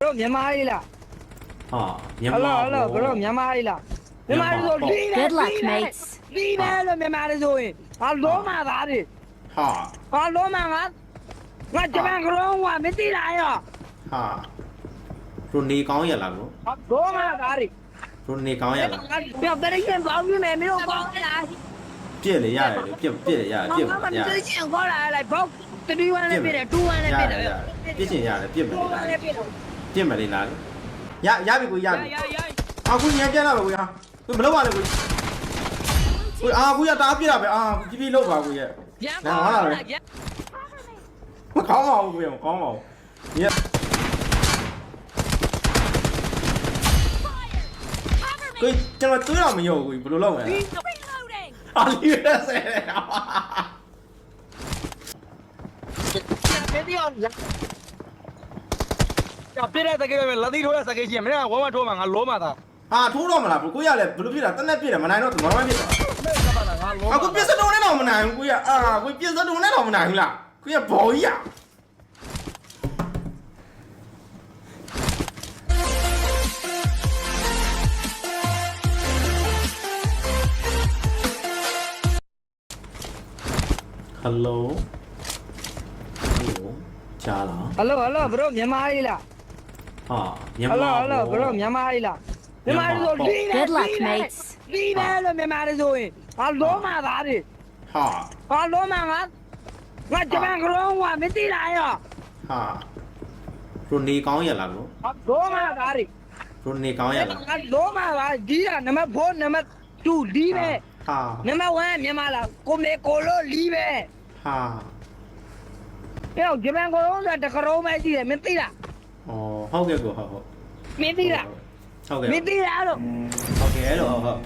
bro မြန်မာလေးလား ဟာမြန်မာ hello bro မြန်မာလေးလားမြန်မာလေးဆိုလီး Good luck, mates. လီးပဲလို့မြန်မာလေးဆိုရင်ဟာလုံးမသားတယ် ဟာ ဟာလုံးမငါဂျပန်ကလုံးကမသိလားရော ဟာဘရိုနေကောင်းရလားဘရို ဟာလုံးမသားတယ် ဘရိုနေကောင်းရလား ပြောတရင်ချင်းပေါင်းနေမယ်မင်းတို့ကောင်းလား ပြည့်လေရတယ်လေပြည့်လေရတယ်ပြည့် မ လေရ သိချင်းကောင်းလားလိုက်ဘောက်3-1နဲ့ပြတယ်2-1နဲ့ပြတယ် ပြည့်ချင်ရတယ်ပြည့်မယ်လေလား နဲ့ပြတယ် ပြည့်မယ်လေလားရပြီကိုရပြီ ရ အခုညံပြန်လာပါကိုရကိုမလုပ်ပါနဲ့ကိုကိုကိုရတားပြတာပဲပြပြလောက်ပါကိုရ ရန်ကောင်းလား မကောင်းပါဘူးကိုရမကောင်းပါဘူးညကိုကျွန်တော်တွေးတော့မရောဘူးကိုဘယ်လိုလုပ်မလဲ Reloading. ဟာလီရက်ဆဲတယ် 别地方呀，别来这个拉地头来这个钱，没人我拖嘛，俺罗嘛的。 ဟာထိုးတော့မလားကိုရလည်းဘယ်လိုဖြစ်တာတက်လက်ပြတယ်မနိုင်တော့ဘာမှဖြစ်တာ 没干嘛的，俺罗。 အခုပြစ်စတုံးနဲ့တော့မနိုင်ဘူးကိုရကိုပြစ်စတုံးနဲ့တော့မနိုင်ဘူးလားကိုရဘော်ကြီး Hello ကြားလား Hello bro မြန်မာလေးလား ဟာမြန်မာ Hello bro မြန်မာလေးလားမြန်မာလေးဆိုလီး Good luck, mates. လီးပဲလို့မြန်မာလေးဆိုရင်ဟာလုံးမသားတယ် ဟာ ဟာလုံးမငါဂျပန်ကလုံးကမသိလားရော ဟာဘရိုနေကောင်းရလားဘရို ဟာလုံးမသားတယ် ဘရိုနေကောင်းရလား ငါလုံးမသားဒီကနံပါတ်4နံပါတ်2လီးပဲ ဟာ နံပါတ်1မြန်မာလားကိုမေကိုလိုလီးပဲ ဟာ ပြောဂျပန်ကလုံးကတကရုံးပဲရှိတယ်မသိလား ဩဟုတ်ကဲ့ကိုဟုတ် မသိလား ဟုတ်ကဲ့ မသိလားလို့ ဟုတ်ကဲ့လို့ဟုတ်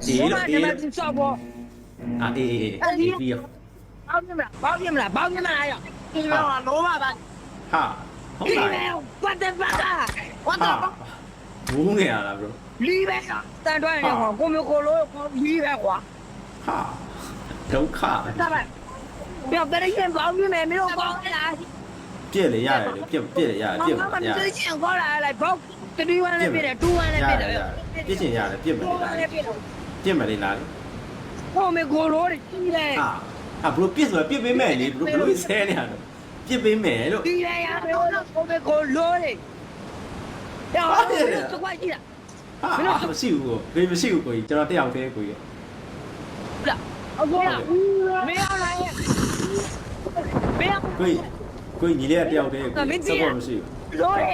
ဒီလို နံ ဒီ ပါ လို တ်6ပေါ့ အေးပြီးရ 包你们了，包你们了，包你们来呀！你们往罗马吧， ဟာဟုတ် 里 လား 面我的妈的，我的 ဘူးနေရလားဘရို 里面上三段的话，我们火炉里面花， ဟာဒုက္ခ 咋办？不要在那先包你们没有包的啦， ပြည့်လေရတယ်လေပြည့်လေရတယ်ပြည့် 我 မယ် 们 ရ 之前过来包3-1的别的2-1的别的， ပြည့်ချင်ရတယ်ပြည့်မယ်လေလား 2-1的别的， ပြည့်မယ်လေလား 我们火炉的里面， ဟာဘရိုပြည့်ဆိုပြည့်ပေးမယ်လေဘရိုဆဲနေရတယ်ပြည့်ပေးမယ်လို့ 里面呀，我们火炉的，然后这块地了， ဟာမရှိဘူးကိုမရှိဘူးကိုကြီးကျွန်တော်တယောက်တည်းကိုကြီး 不是，我呀，没有来呀，没有。 ကိုကြီးညီလေးတယောက်တည်းကိုစပ်ဖို့မရှိဘူး 罗嘞，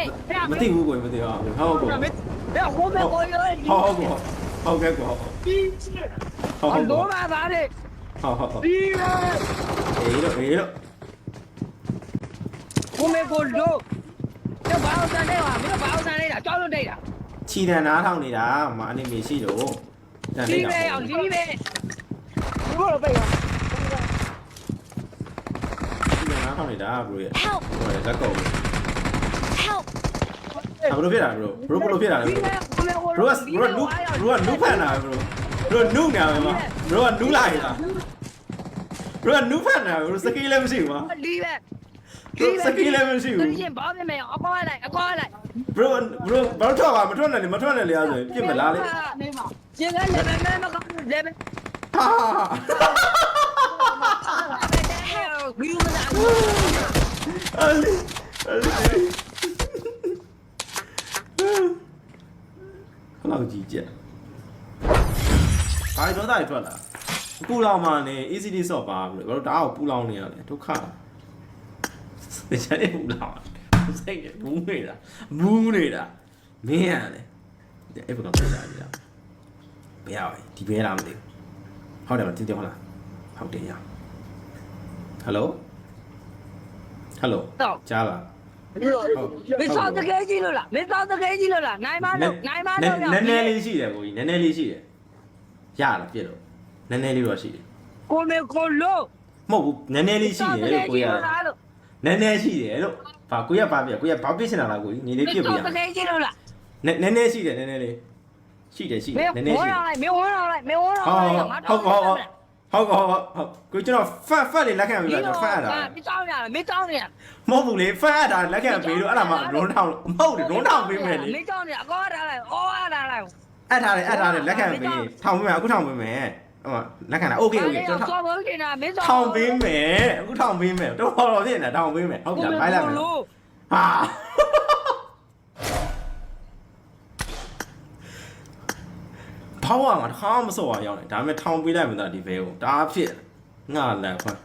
မသိဘူးကိုမသိဘူးဟုတ်ကို 不要后面我有点 ဟုတ်ကိုဟုတ်ကဲ့ကို 逼死， ဟုတ်ဟုတ် 罗马啥的， ဟုတ် 逼了， အေးလို့ 后面给我揉，这八号山那话，没有八号山那的，早就对了， ခြီတန်နားထောင်နေတာမအနေမရှိတော့တန် 里 နေတာ 面要里面，你给我背了， ခြီတန်နားထောင်နေတာဘရိုရဲ့ Help. ဟိုလေလက်ကော Help. ဘရိုဖြစ်တာဘရိုဘရိုဖြစ်တာလေ 里面后面我 ဘရိုကနူးဖန်တာဘရိုနူးနေတယ်မှာဘရိုကနူးလိုက်တာဘရိုကနူးဖန်တာဘရိုစကီးလည်းမရှိဘူး 里面， စကီးလည်းမရှိဘူး 最近包面没有，我过来，我过来， ဘရိုဘာလို့ထွက်ပါမထွက်နဲ့လေမထွက်နဲ့လေအဲ့ဆိုပြစ်မလားလေ 现在那边那个那边， ဟာ 不用了， အဲ့လေခလောက်ကြီးကြဘာတော့တာထွက်လာပူလောင်မှနေ ECD ဆော့ပါဘရိုဘာလို့တအားကိုပူလောင်နေရလဲဒုက္ခတခြားနေပူလောင်စိတ်မူးနေတာမင်းရတယ်အဲ့ဘက်ကပြလာပြီလားဘယ်ရောက်ဒီဘဲလားမသိဘူးဟုတ်တယ်မသိတယ်ဟုတ်လားဟုတ်တယ်ရဟယ်လိုကြားလား 没烧这个鸡了啦，没烧这个鸡了啦，奶妈肉，奶妈肉 နည်းနည်းလေးရှိတယ်ကိုကြီးနည်းနည်းလေးရှိတယ်ရလားပြည့်လို့နည်းနည်းလေးတော့ရှိတယ် 我们火炉。 မဟုတ်ဘူးနည်းနည်းလေးရှိတယ်လို့ကိုရနည်းနည်းရှိတယ်လို့ဘာကိုရဘာပြကိုရဘာပြစ်နေတာလားကိုကြီးညီလေးပြစ်ပြရ 这个记录了， နည်းနည်းရှိတယ်နည်းနည်းလေးရှိတယ်ရှိတယ်နည်းနည်းရှိတယ် 没闻上来，没闻上来，没闻上来， ဟုတ် ဟုတ်ကိုကျွန်တော်ဖတ်လေးလက်ခံပေးပါကျွန်တော်ဖတ်ရတာ မတောင်းရမတောင်းရ မဟုတ်ဘူးလေဖတ်ရတာလက်ခံပေးလို့အဲ့ဒါမှလွန်းထောင်းမဟုတ်တယ်လွန်းထောင်းပေးမယ်လေ မတောင်းရအကောထားလိုက်အော်အားထားလိုက် အပ်ထားတယ်လက်ခံပေးထောင်ပေးမယ်အခုထောင်ပေးမယ်ဟိုလက်ခံတာโอเคကျွန်တော် ဆောဘကင်းနာမင်း ထောင်ပေးမယ်အခုထောင်ပေးမယ်တော်တော်ဖြစ်နေတာထောင်ပေးမယ်ဟုတ်ပြီလားဖိုင်လိုက်မယ်ဟာထောင်းရမှာတစ်ခါမစော်ရအောင်လေဒါပေမဲ့ထောင်ပေးလိုက်မှသာဒီဘဲကိုဒါဖြစ်ငါလက်ခွန်း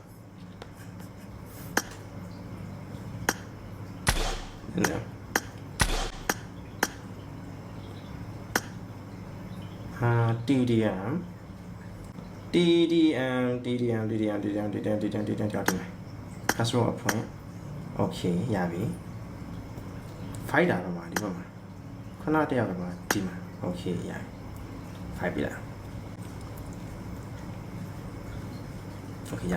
ဟာ TDM ကစရောအဖွင့်โอเคရပြီဖိုက်တာတော့မှာဒီဘက်မှာခဏတယောက်တော့ဒီမှာโอเคရပြီဖိုက်ပြီလားโอเคရ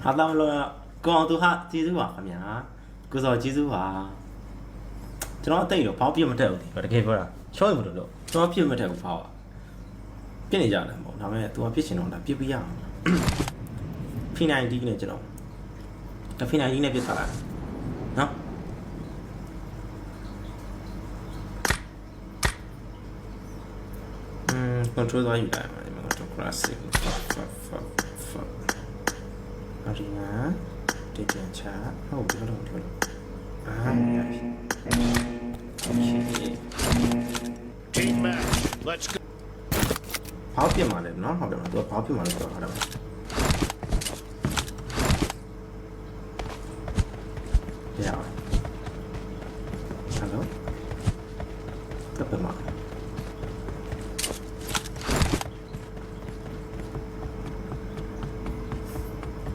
ဟာတော့လို့ကောင်သူဟာကျေးဇူးပါခင်ဗျာကိုစောကျေးဇူးပါကျွန်တော်အသိတော့ဘောင်းပြတ်မတက်ဘူးတကယ်ပြောတာချောရမလို့ကျွန်တော်ပြတ်မတက်ဘူးဖောက်ပြစ်နေကြတယ်ပေါ့ဒါပေမဲ့ तू ကပြစ်ချင်တော့တာပြစ်ပြရအောင်ဖိနိုင်ဒီနဲ့ကျွန်တော်တဖိနိုင်ဒီနဲ့ပြစ်ထားတာနော်control သွားယူလိုက်ပါဒီမှာ control classic arena ဒီပြန်ချဟုတ်ပြီလို့ပြောလို့အာရပြီ Team match. Let's go. ဘောက်ပြစ်มาတယ်နော်ဟုတ်တယ်သူကဘောက်ပြစ်มาလို့ပြောတာတော့ရအောင်ဟယ်လိုတပ်ပြမှာ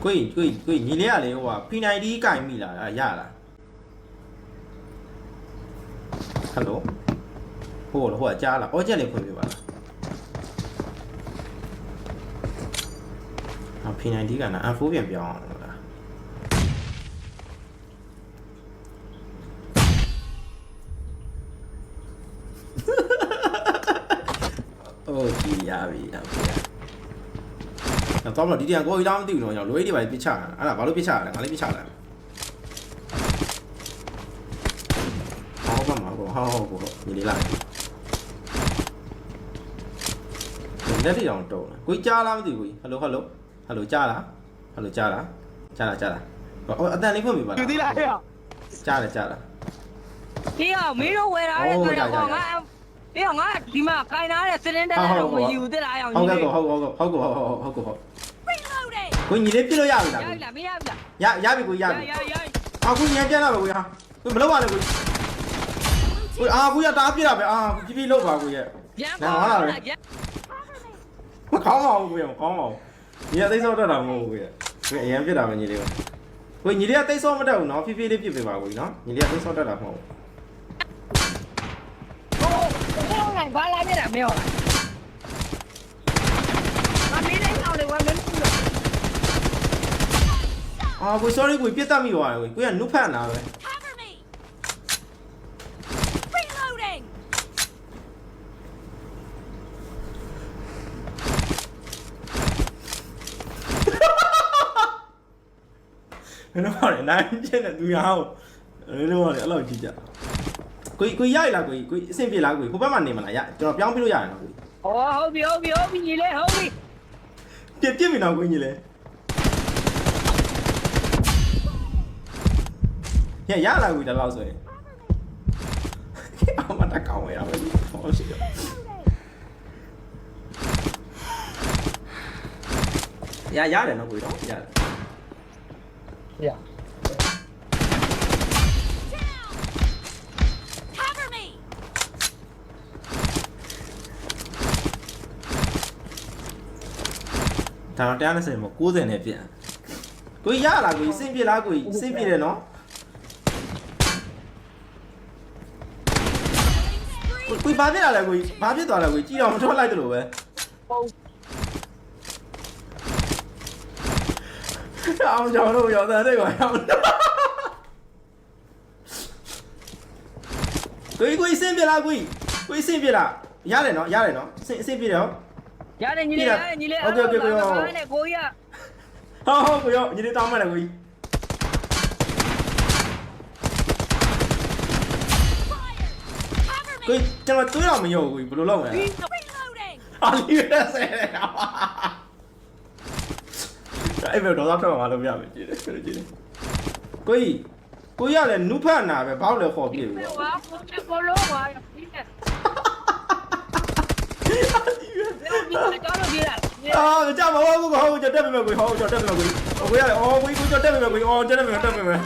ကိုညီလေးကလေဟိုက P90 ကင်မိလာရလားဟယ်လိုဟိုကကြားလားအော်ချက်လေးဖွင့်ပြပါလားဟာ P90 ကနာ F4 ပြန်ပြောင်းအောင်လို့လားโอเคရပြီတော့တော့ဒီတန်ကိုကြီးတောင်းမသိဘူးတော့ကျွန်တော်လွေးတွေပါပြစ်ချတာအဲ့ဒါဘာလို့ပြစ်ချရလဲငါလေးပြစ်ချလိုက်ဟောပါမှာဟောညီလေးလာလက်တီတောင်တုံးကိုကြားလားမသိဘူးဟယ်လိုကြားလားဟောအတန်လေးဖွင့်ပြပါလား ယူသေးလားဟဲ့ ကြားလား ဒီအောင်မင်းတို့ဝယ်ထားတဲ့တွေ့တော့ငါဒီအောင်ငါဒီမှာခိုင်ထားတဲ့စတင်းတက်တော့မယူသေးလားအောင် ဟုတ် ယူ Reloading. ကိုညီလေးပြစ်လို့ရပြီလား ရပြီလားမရပြီလား ရပြီကိုရပြီ ရ အခုညံပြန်လာပါကိုရကိုမလုပ်ပါနဲ့ကိုကိုရတားပြစ်တာပဲပြစ်လို့ပါကိုရ ပြန် မခေါင်းပါဘူးကိုရမခေါင်းပါဘူးညီကသိစောတတ်တာမဟုတ်ဘူးကိုရကိုအရင်ပြစ်တာပဲညီလေးကိုညီလေးကသိစောမတတ်ဘူးနော်ဖြည်းဖြည်းလေးပြစ်ပေးပါကိုနော်ညီလေးကသိစောတတ်တာမဟုတ်ဘူး ဟိုငါဘာလာနေတာမင်းဟုတ်လားမင်းလည်းအောင်တယ်ဝမ်းမင်းဘူးလို့ ကို sorry ကိုပြစ်တတ်မိသွားတယ်ကိုကနုဖတ်နာပဲ Cover me. Reloading. ဘယ်တော့မှလည်းနိုင်ပြည့်တဲ့သူရအောင်ဘယ်တော့မှလည်းအဲ့လိုကြည့်ကြကိုရိုက်လားကိုအဆင်ပြေလားကိုဘက်မှာနေမလားရကျွန်တော်ပြောင်းပြလို့ရတယ်နော်ကို ဟောဟုတ်ပြီညီလေးဟုတ်ပြီ ပြစ်ပြီနော်ကိုညီလေးရလာကိုတလောက်ဆိုရင်အမတကောင်းရပါဘူးဟောရှိတော့ရတယ်နော်ကိုတော့ရတယ် ရ Cover me. ဒါတော့120မ90နဲ့ပြန်ကိုရလာကိုစင်ပြေလားကိုစင်ပြေတယ်နော်ကိုဘာဖြစ်လာလဲကိုဘာဖြစ်သွားလဲကိုကြည့်တော့မထွက်လိုက်တယ်လို့ပဲ ဟုတ် အောင်ကြောင်လို့ရောက်တဲ့တဲ့ကွာရောက် ကိုကြီးစင်းပြလားကိုကြီးစင်းပြလားရတယ်နော်စင်းပြတော့ ရတယ်ညီလေးရတယ်ညီလေးနဲ့ကိုကြီးက ဟုတ်ကိုရောညီလေးတောင်းမှတယ်ကိုကြီး Cover me. ကိုကျွန်တော်တွေးတော့မရောဘူးကိုဘယ်လိုလုပ်မလဲ Reloading. အာလီရဆဲအဲ့ဘယ်တော့တော့မှာလို့ပြမယ်ကြည့်တယ်ကိုကြီးရလဲနုဖတ်နာပဲဘောက်လဲခေါ်ပြည့်ဘူး ဝါကိုလောပါပြီးတယ်ကျွန်တော်ပြေးလာ အာကြမဟုတ်ဘူးကိုကျွန်တော်တက်ပြီမယ်ကိုဟောကျွန်တော်တက်ပြီမယ်ကိုရလဲအော်ကိုတက်ပြီမယ်ကိုအော်တက်ပြီမယ်